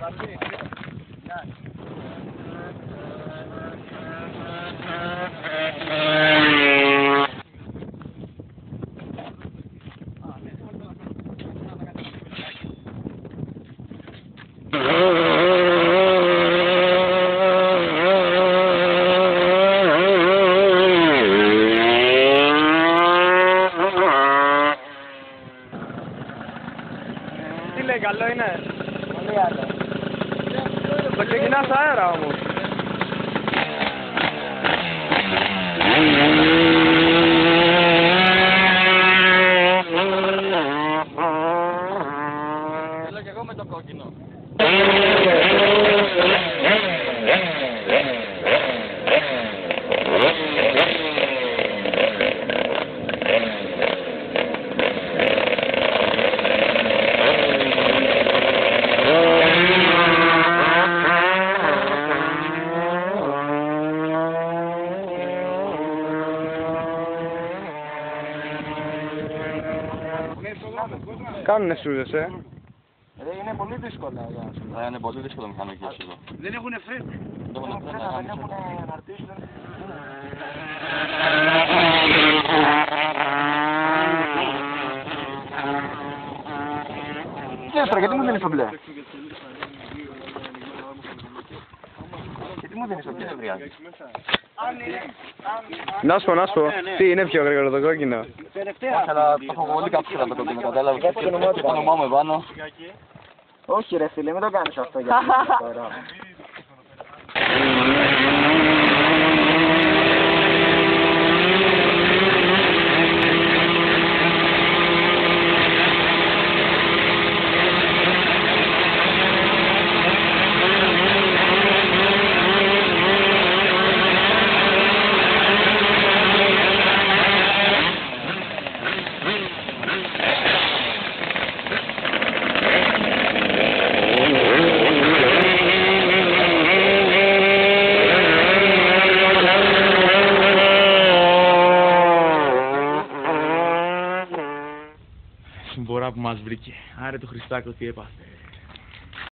Τι λέει, καλό είναι? Πολύ άλλο. Το ξεκινάς αέρα όμως. Θέλω κι εγώ με το κόκκινο. Κάνουνε σούδες, Είναι πολύ δύσκολα. Είναι πολύ δύσκολο μηχανικές εδώ. Δεν έχουνε φρένα. Δεν έχουνε αναρτήσει. Κέστρα, γιατί μου δίνεις το μπλε? Γιατί μου δίνεις το μπλε, Ευριάδη? Να σου πω, τι είναι πιο γρήγορο το κόκκινο? Όχι, αλλά το έχω πολύ καψίρα το κόκκινο, κατάλαβες. Και το όνομά μου επάνω. Όχι ρε φίλε, μην το κάνεις αυτό για τώρα. Συμπορά που μας βρήκε. Άρε το Χριστάκο τι έπαθε.